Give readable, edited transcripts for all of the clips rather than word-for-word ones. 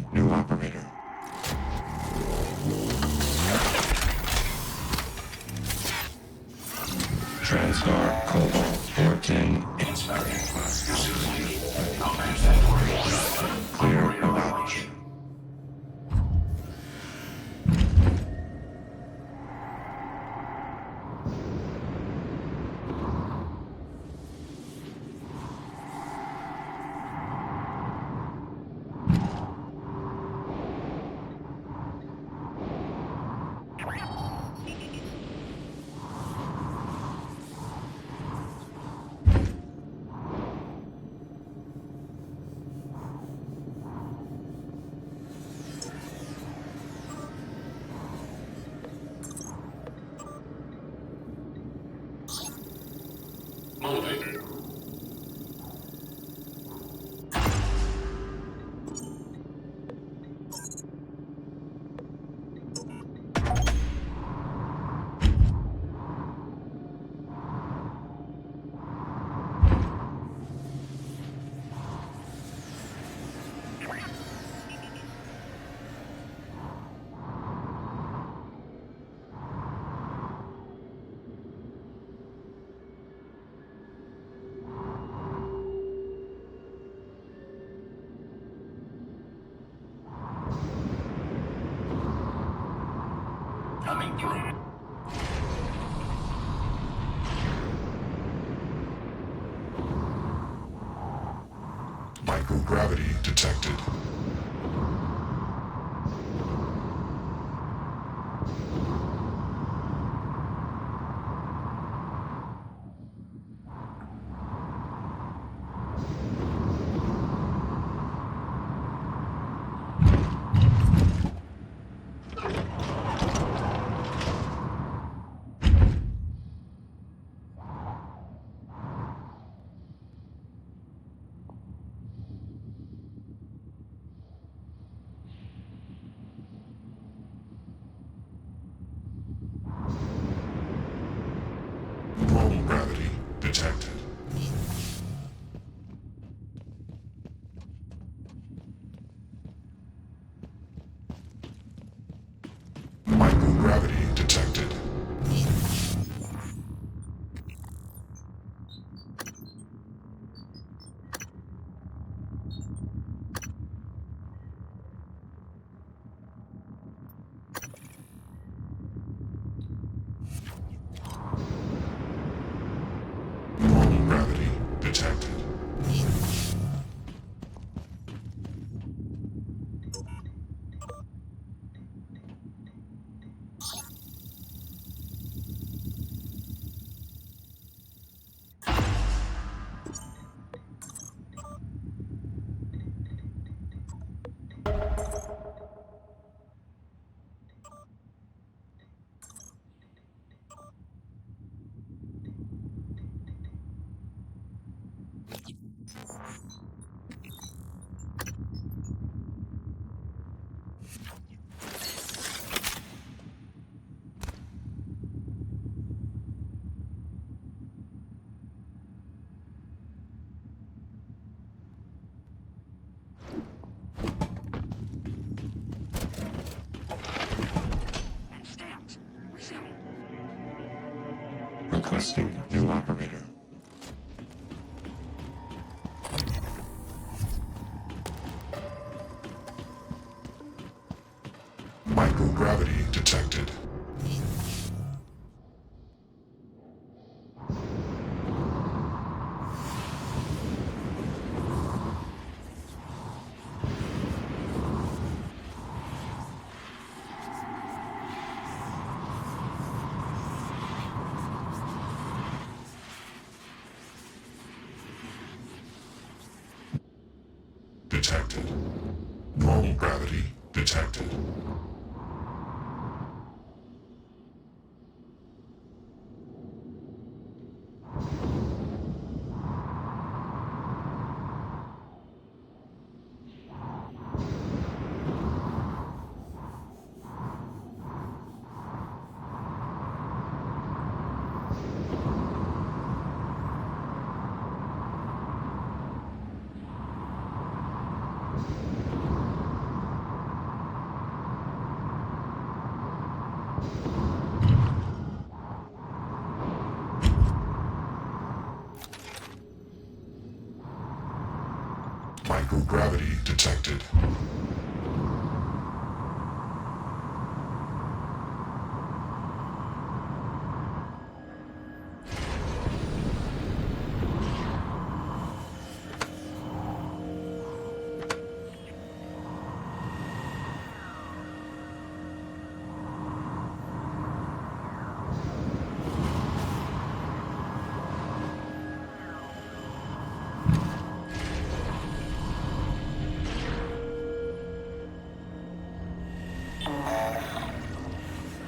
Requesting new operator. TranStar Cobalt 410. Clear evaluation. Coming through. Microgravity detected. Normal gravity detected. Microgravity detected. Normal gravity detected. Requesting new operator. Microgravity detected. Detected. Normal gravity detected. Microgravity detected.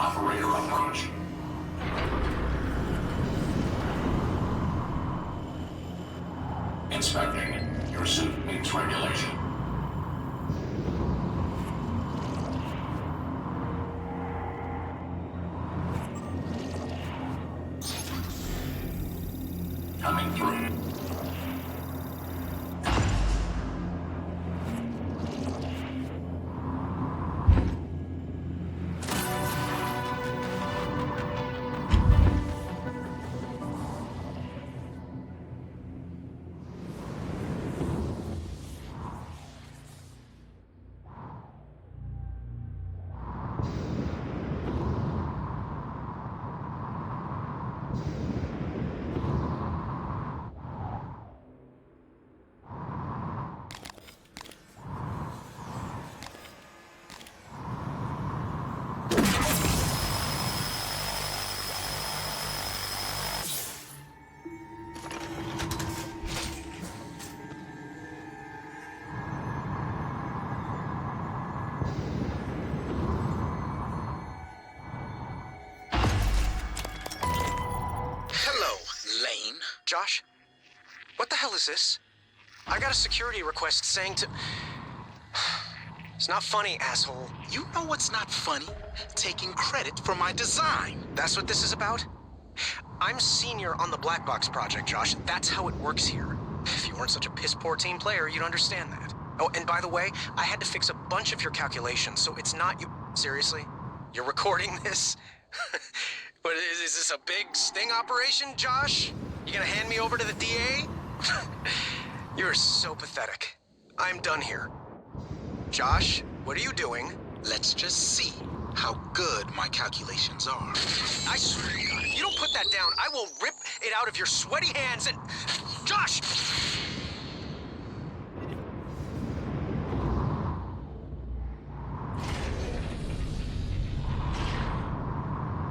Operator approach. Inspecting. Your suit meets regulation. Coming through. Lane? Josh? What the hell is this? I got a security request saying to... It's not funny, asshole. You know what's not funny? Taking credit for my design. That's what this is about? I'm senior on the Black Box project, Josh. That's how it works here. If you weren't such a piss-poor team player, you'd understand that. Oh, and by the way, I had to fix a bunch of your calculations, so it's not you... Seriously? You're recording this? What, is this a big sting operation, Josh? You gonna hand me over to the DA? You're so pathetic. I'm done here. Josh, what are you doing? Let's just see how good my calculations are. I swear to God, if you don't put that down, I will rip it out of your sweaty hands and... Josh!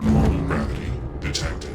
Normal gravity detected.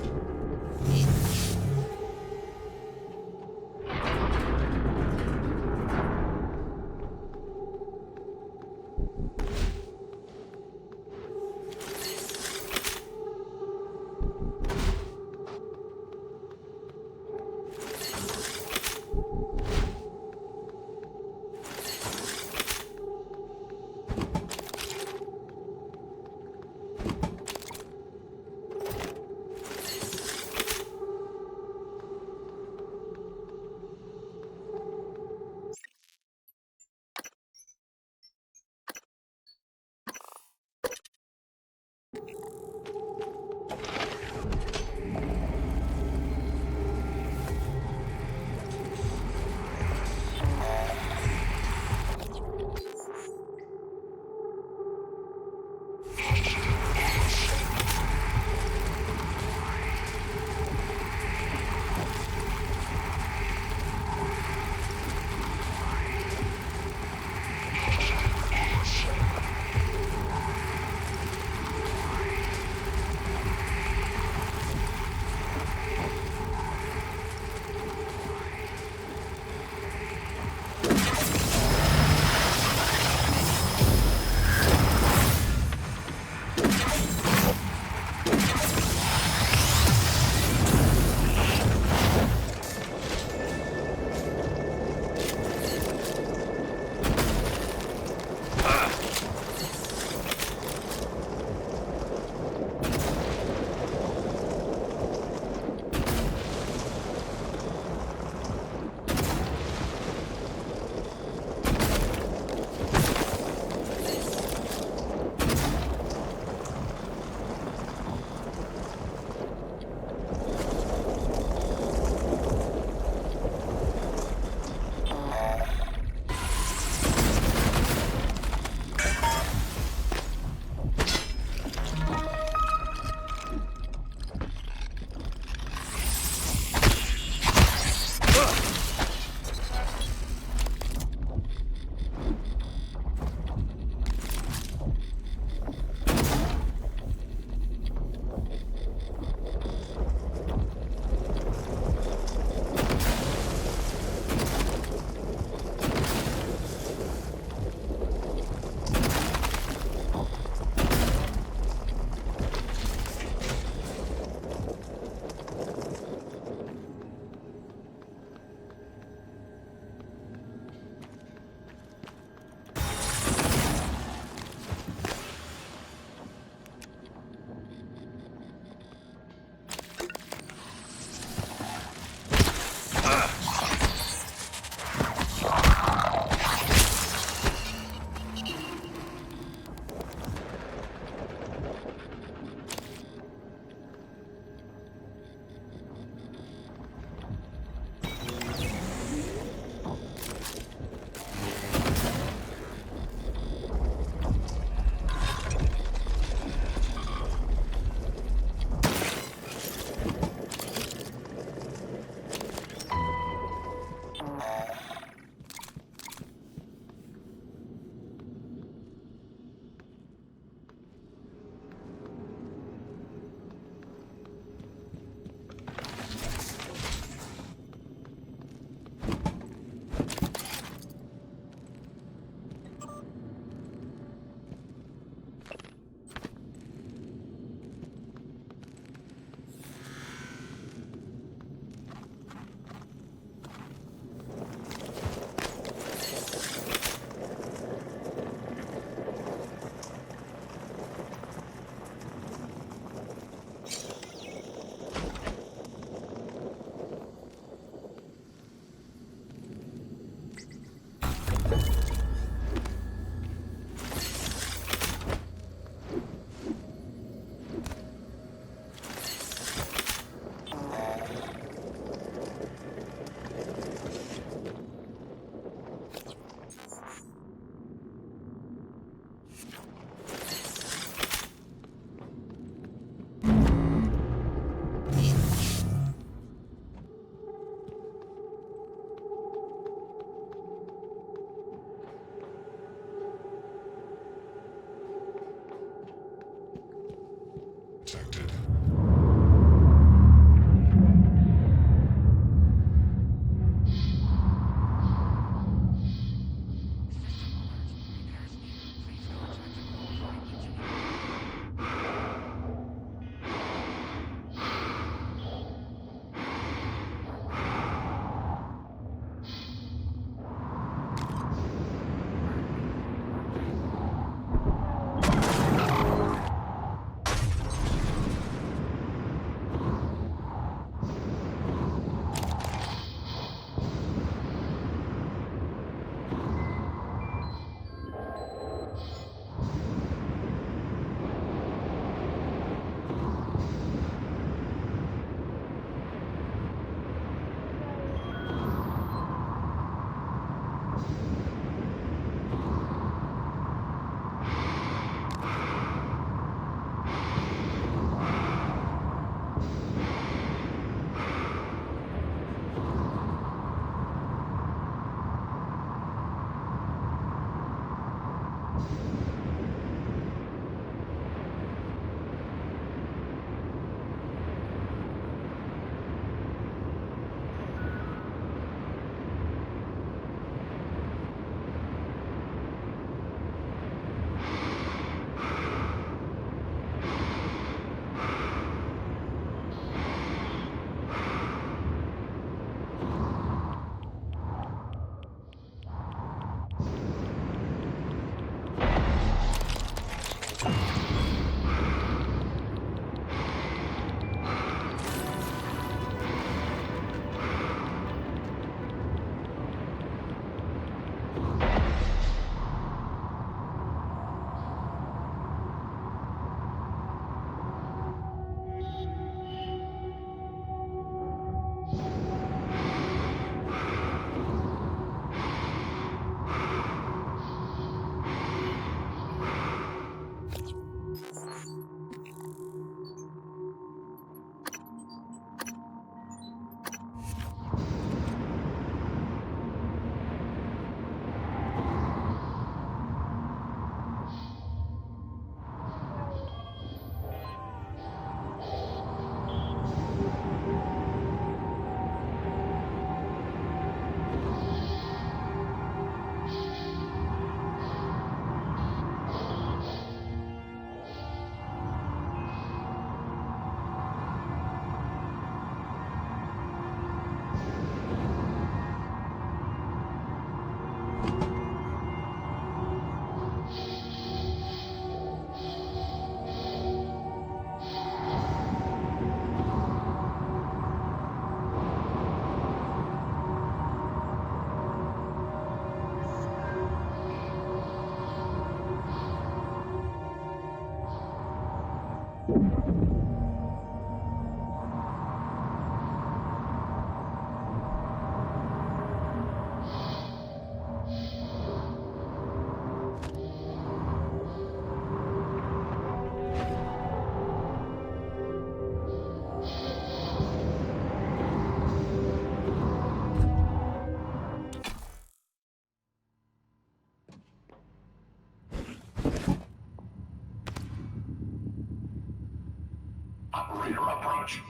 Operator approach.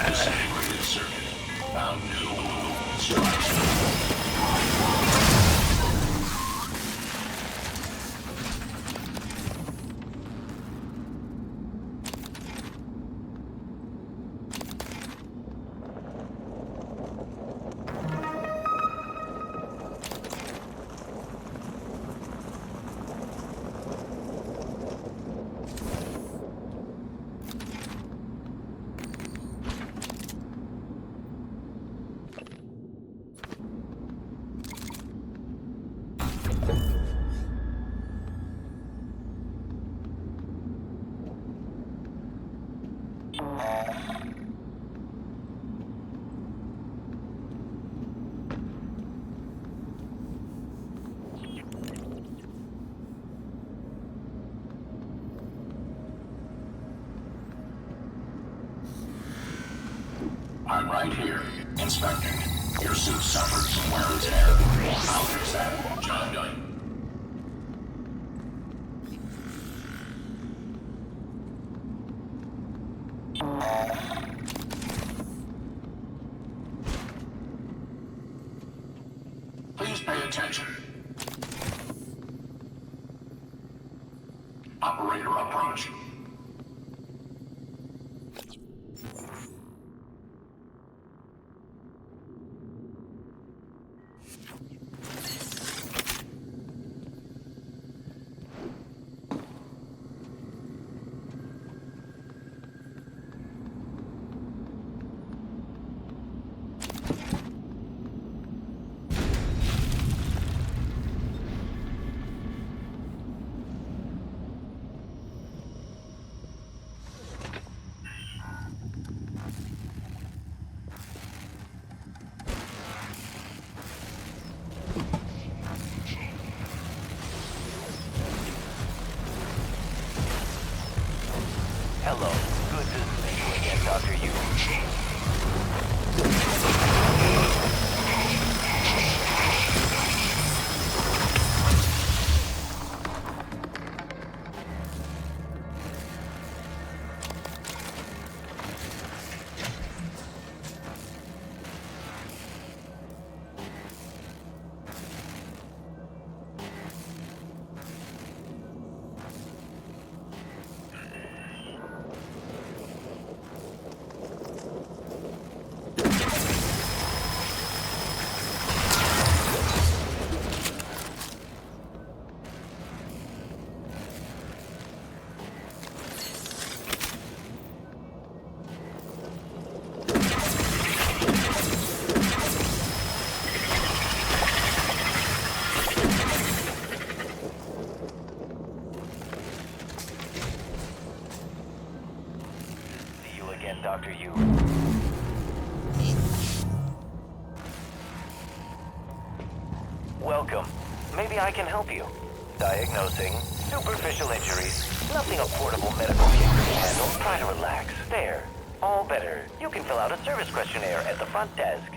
Disintegrated circuit. Found new structure. I'm right here, inspecting. Your suit suffered some wear and tear. I'll fix that. Job done. Please pay attention. Operator approach. Welcome. Maybe I can help you. Diagnosing superficial injuries. Nothing a portable medical kit can handle. Try to relax. There. All better. You can fill out a service questionnaire at the front desk.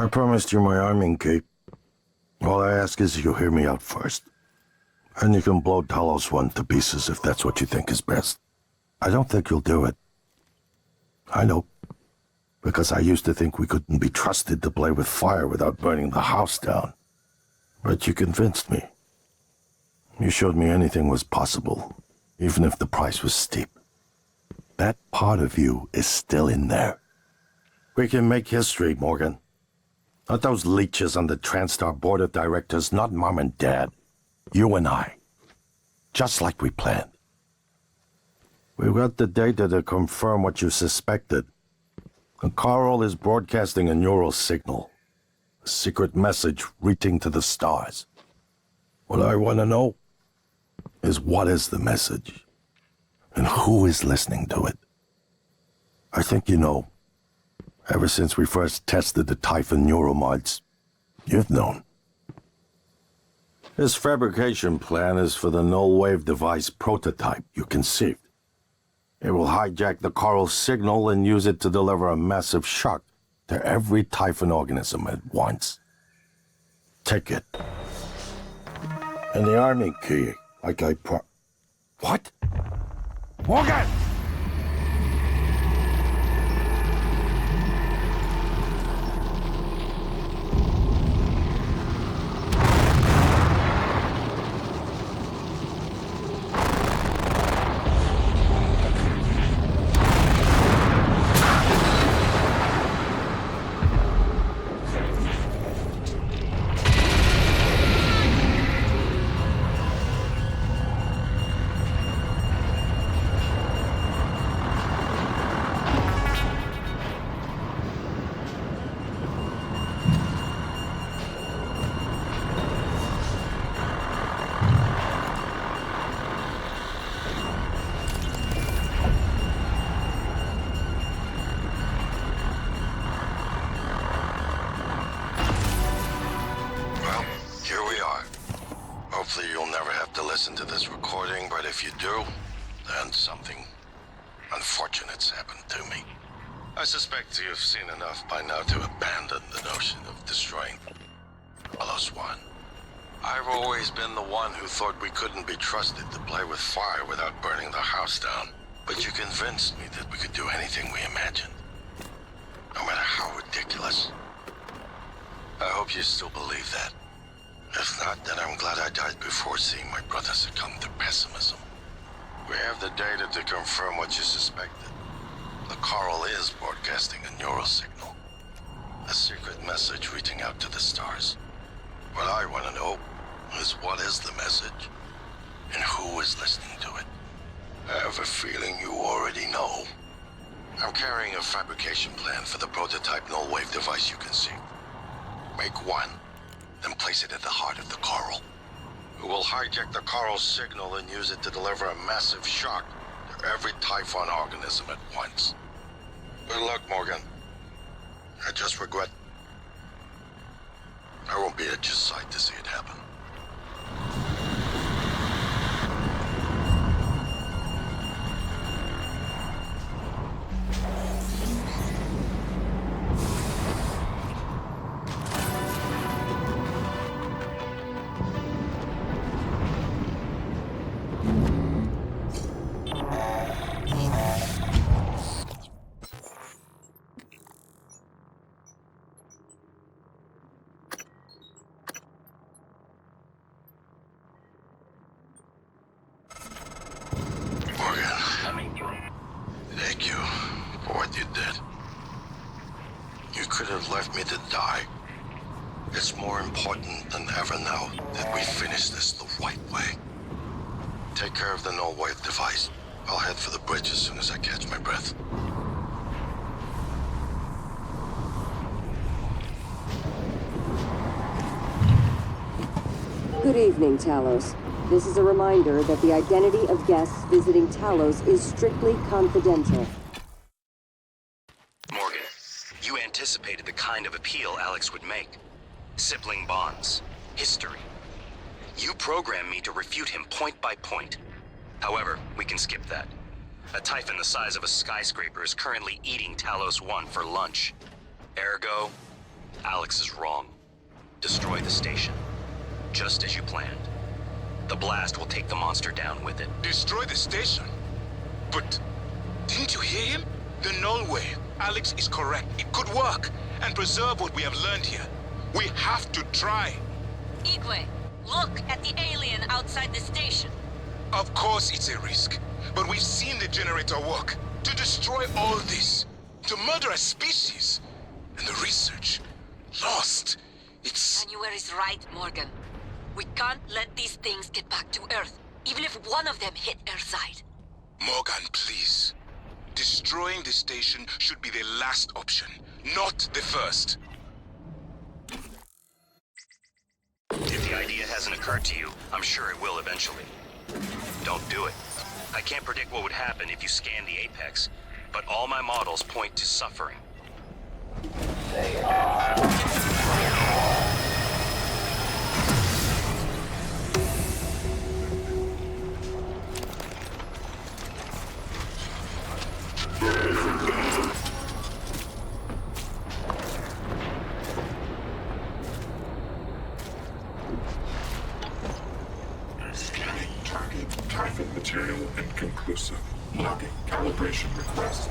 I promised you my arming cape. All I ask is you hear me out first. And you can blow Talos 1 to pieces if that's what you think is best. I don't think you'll do it. I know. Because I used to think we couldn't be trusted to play with fire without burning the house down. But you convinced me. You showed me anything was possible, even if the price was steep. That part of you is still in there. We can make history, Morgan. Not those leeches on the TranStar board of directors, not Mom and Dad. You and I. Just like we planned. We've got the data to confirm what you suspected. And Carl is broadcasting a neural signal. A secret message reaching to the stars. What I want to know is what is the message? And who is listening to it? I think you know. Ever since we first tested the Typhon neuromods, you've known. This fabrication plan is for the null-wave device prototype you conceived. It will hijack the coral signal and use it to deliver a massive shock to every Typhon organism at once. Take it. And the army key, like I What? Morgan! recording, but if you do, then something unfortunate's happened to me. I suspect you've seen enough by now to abandon the notion of destroying Talos One. I've always been the one who thought we couldn't be trusted to play with fire without burning the house down. But you convinced me that we could do anything we imagined. No matter how ridiculous. I hope you still believe that. If not, then I'm glad I died before seeing my brother succumb to pessimism. We have the data to confirm what you suspected. The coral is broadcasting a neural signal. A secret message reaching out to the stars. What I want to know is what is the message, and who is listening to it. I have a feeling you already know. I'm carrying a fabrication plan for the prototype null-wave device you conceived. Make one, then place it at the heart of the coral. We will hijack the coral's signal and use it to deliver a massive shock to every Typhon organism at once. Good luck, Morgan. I just regret I won't be at your side to see it happen. Thank you for what you did. You could have left me to die. It's more important than ever now that we finish this the right way. Take care of the null-wave device. I'll head for the bridge as soon as I catch my breath. Good evening, Talos. This is a reminder that the identity of guests visiting Talos is strictly confidential. Morgan, you anticipated the kind of appeal Alex would make. Sibling bonds, history. You programmed me to refute him point by point. However, we can skip that. A Typhon the size of a skyscraper is currently eating Talos 1 for lunch. Ergo, Alex is wrong. Destroy the station, just as you planned. The blast will take the monster down with it. Destroy the station? But didn't you hear him? The null wave. Alex is correct. It could work and preserve what we have learned here. We have to try. Igwe, look at the alien outside the station. Of course it's a risk, but we've seen the generator work. To destroy all this, to murder a species, and the research lost. It's... Manuel is right, Morgan. We can't let these things get back to Earth, even if one of them hit Earthside. Morgan, please. Destroying the station should be the last option, not the first. If the idea hasn't occurred to you, I'm sure it will eventually. Don't do it. I can't predict what would happen if you scan the Apex, but all my models point to suffering. Scanning target. Typhon material inconclusive. Logging calibration request.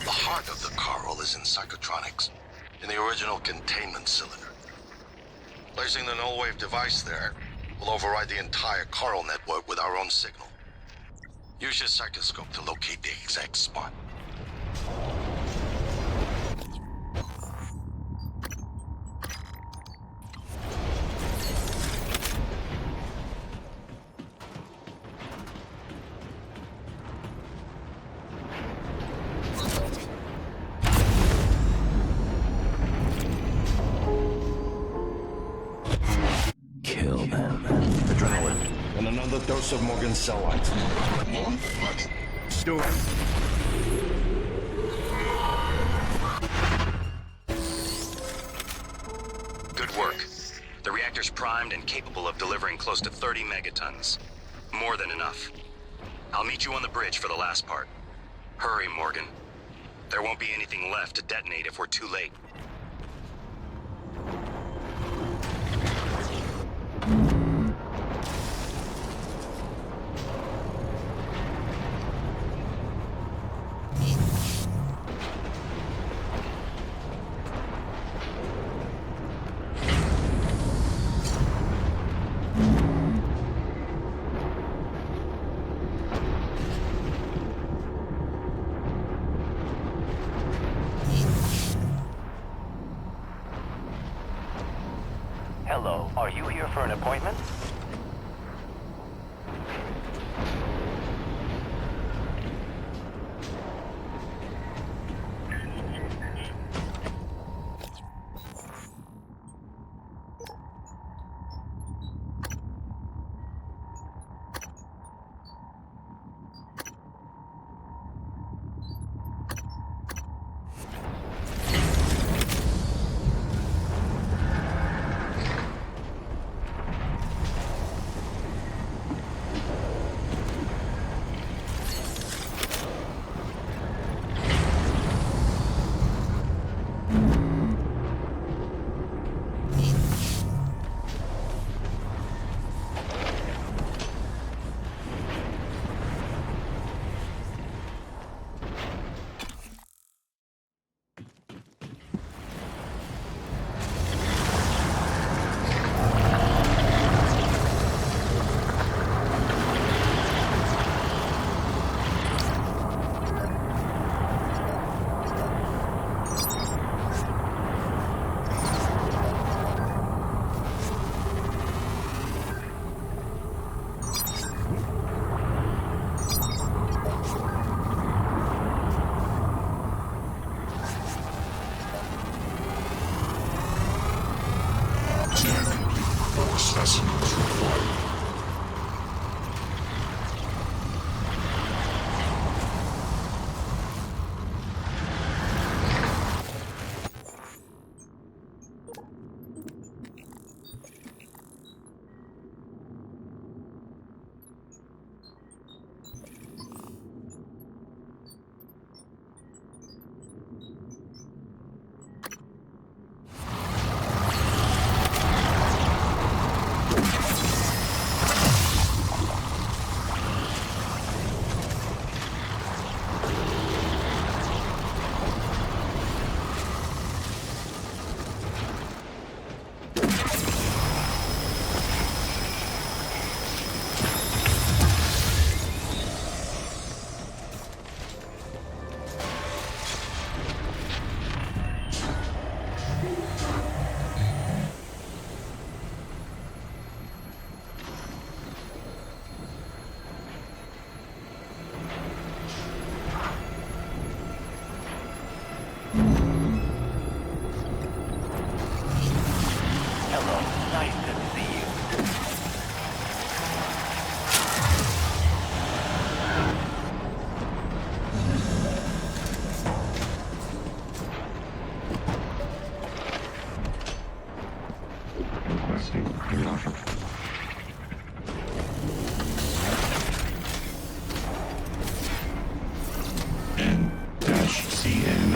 The heart of the coral is in psychotronics, in the original containment cylinder. Placing the null-wave device there will override the entire coral network with our own signal. Use your psychoscope to locate the exact spot. Kill them. Adrenaline and another dose of Morgan's cell light. Do it. Good work. The reactor's primed and capable of delivering close to 30 megatons. More than enough. I'll meet you on the bridge for the last part. Hurry, Morgan. There won't be anything left to detonate if we're too late. Hello, are you here for an appointment? Specimens required. Hello. Nice to see you. Requesting new operator. N-CN9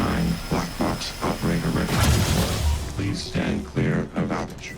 black box operator ready to deploy. Please stand clear of altitude.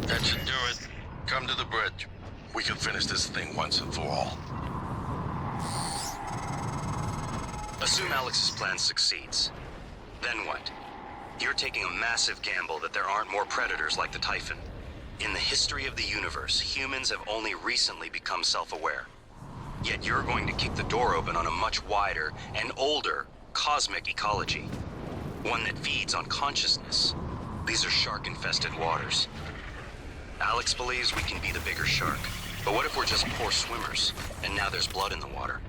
That should do it. Come to the bridge. We can finish this thing once and for all. Assume Alex's plan succeeds. Then what? You're taking a massive gamble that there aren't more predators like the Typhon. In the history of the universe, humans have only recently become self-aware. Yet you're going to kick the door open on a much wider and older cosmic ecology. One that feeds on consciousness. These are shark-infested waters. Alex believes we can be the bigger shark. But what if we're just poor swimmers, and now there's blood in the water?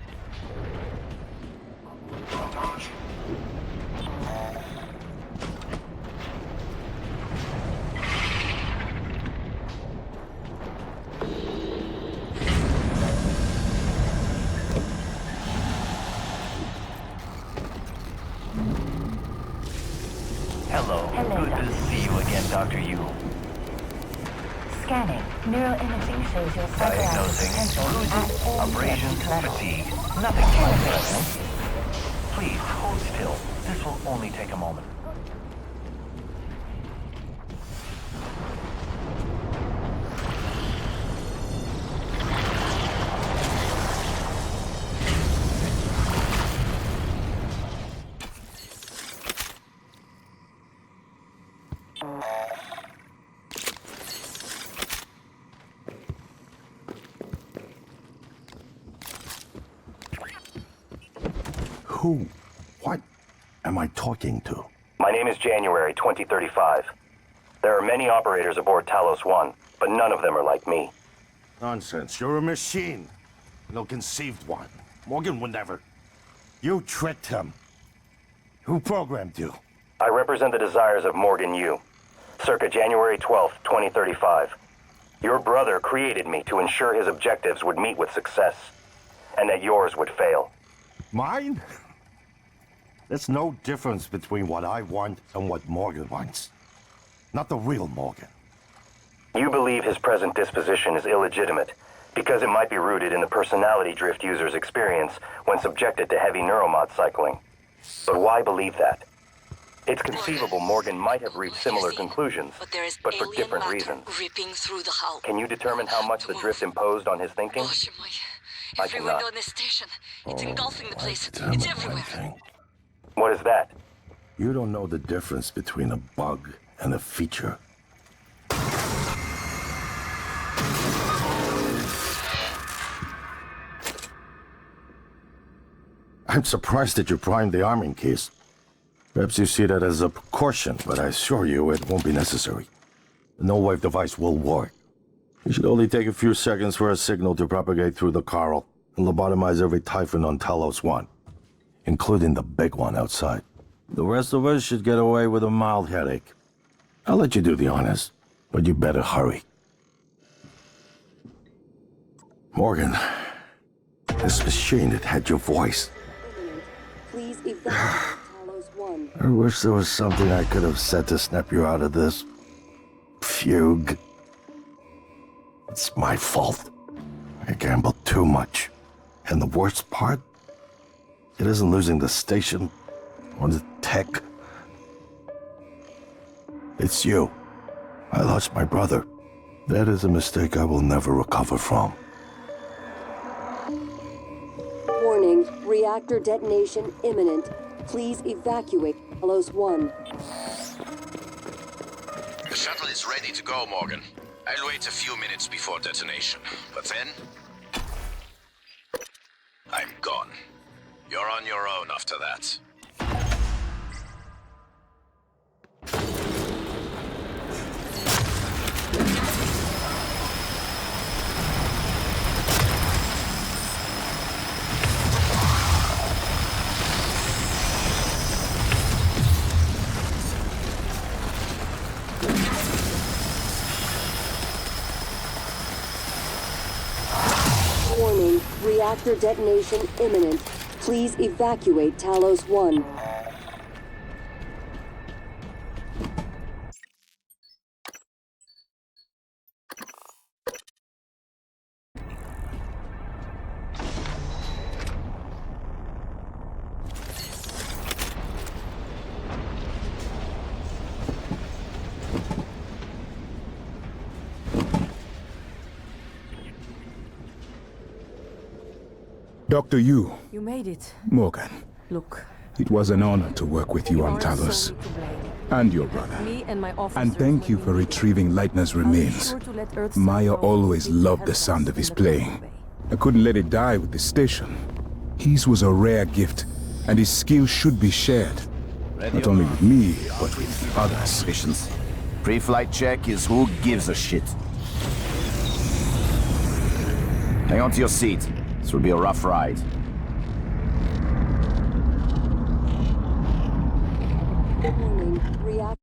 Hello. Good to see you again, Dr. Yu. Scanning. Neural imaging shows your Diagnosing bruises, abrasions, fatigue. Nothing serious. Please, hold still. This will only take a moment. Who? What am I talking to? My name is January 2035. There are many operators aboard Talos 1, but none of them are like me. Nonsense. You're a machine. An ill-conceived one. Morgan would never. You tricked him. Who programmed you? I represent the desires of Morgan Yu. Circa January 12th, 2035. Your brother created me to ensure his objectives would meet with success, and that yours would fail. Mine? There's no difference between what I want and what Morgan wants. Not the real Morgan. You believe his present disposition is illegitimate because it might be rooted in the personality drift users experience when subjected to heavy neuromod cycling. But why believe that? It's conceivable Morgan might have reached similar conclusions, but for different reasons. Ripping through the hull. Can you determine how much the drift imposed on his thinking? Gosh, I every cannot. window in this station. It's engulfing the place. It's everywhere. What is that? You don't know the difference between a bug and a feature. I'm surprised that you primed the arming case. Perhaps you see that as a precaution, but I assure you it won't be necessary. The no-wave device will work. It should only take a few seconds for a signal to propagate through the coral and lobotomize every Typhon on Talos 1, including the big one outside. The rest of us should get away with a mild headache. I'll let you do the honors, but you better hurry. Morgan, this machine, it had your voice. Please evacuate Talos 1. I wish there was something I could have said to snap you out of this. Fugue. It's my fault. I gambled too much. And the worst part? It isn't losing the station or the tech. It's you. I lost my brother. That is a mistake I will never recover from. Warning, reactor detonation imminent. Please evacuate Talos 1. The shuttle is ready to go, Morgan. I'll wait a few minutes before detonation, but then... I'm gone. You're on your own after that. Warning, reactor detonation imminent. Please evacuate Talos 1. Dr. Yu. You made it. Morgan. Look. It was an honor to work with you on aren't Talos. solely to blame. And your brother. Me and my officers And thank you when for we- retrieving Leitner's I'll be remains. sure to let Earth Maya know always they loved have the sound us of his in the cargo playing. bay. I couldn't let it die with the station. His was a rare gift, and his skill should be shared. Not only with me, but with others. Missions. Pre-flight check is who gives a shit. Hang on to your seat. This will be a rough ride. Warning, reactor...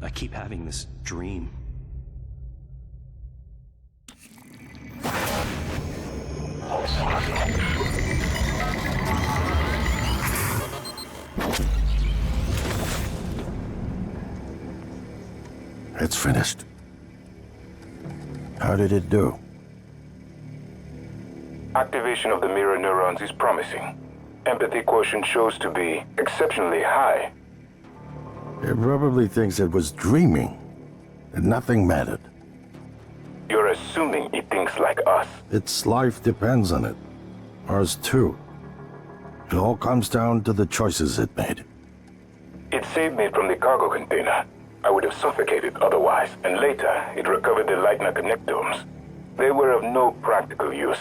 I keep having this dream. It's finished. How did it do? Activation of the mirror neurons is promising. Empathy quotient shows to be exceptionally high. It probably thinks it was dreaming, and nothing mattered. You're assuming it thinks like us. Its life depends on it. Ours too. It all comes down to the choices it made. It saved me from the cargo container. I would have suffocated otherwise, and later it recovered the Leitner connectomes. They were of no practical use,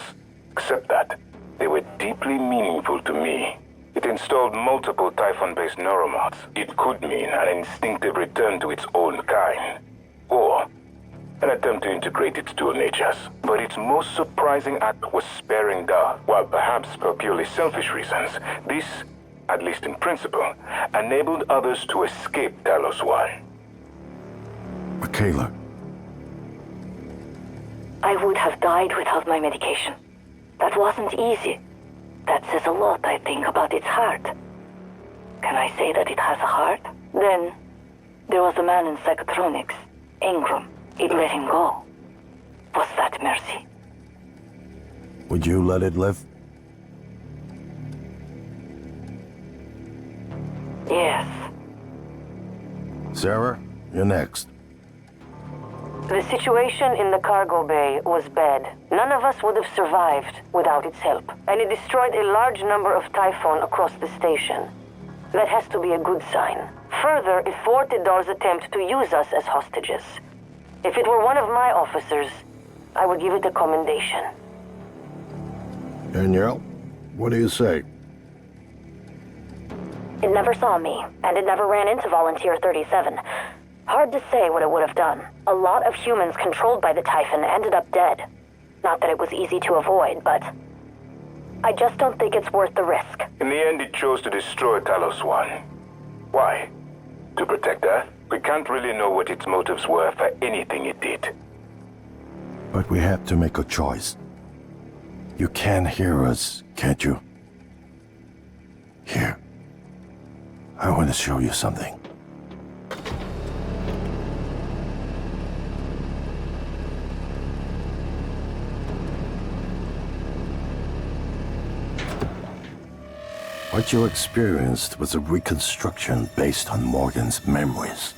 except that they were deeply meaningful to me. It installed multiple Typhon-based neuromods. It could mean an instinctive return to its own kind, or an attempt to integrate its dual natures. But its most surprising act was sparing Da. While perhaps for purely selfish reasons, this, at least in principle, enabled others to escape Talos 1. Michaela. I would have died without my medication. That wasn't easy. That says a lot, I think, about its heart. Can I say that it has a heart? Then, there was a man in psychotronics, Ingram. It let him go. Was that mercy? Would you let it live? Yes. Sarah, you're next. The situation in the cargo bay was bad. None of us would have survived without its help, and it destroyed a large number of Typhon across the station. That has to be a good sign. Further, it thwarted Dar's attempt to use us as hostages. If it were one of my officers, I would give it a commendation. Danielle, what do you say? It never saw me, and it never ran into Volunteer 37. Hard to say what it would have done. A lot of humans controlled by the Typhon ended up dead. Not that it was easy to avoid, but I just don't think it's worth the risk. In the end, it chose to destroy Talos 1. Why? To protect Earth? We can't really know what its motives were for anything it did. But we have to make a choice. You can hear us, can't you? Here. I want to show you something. What you experienced was a reconstruction based on Morgan's memories.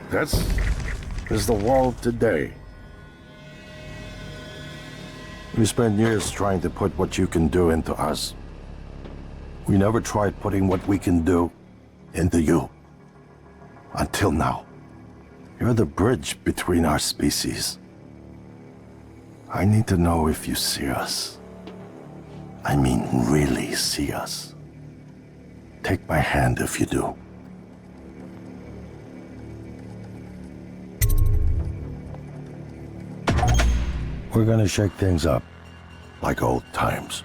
This is the world today. We spent years trying to put what you can do into us. We never tried putting what we can do into you. Until now. You're the bridge between our species. I need to know if you see us. I mean, really see us. Take my hand if you do. We're gonna shake things up, like old times.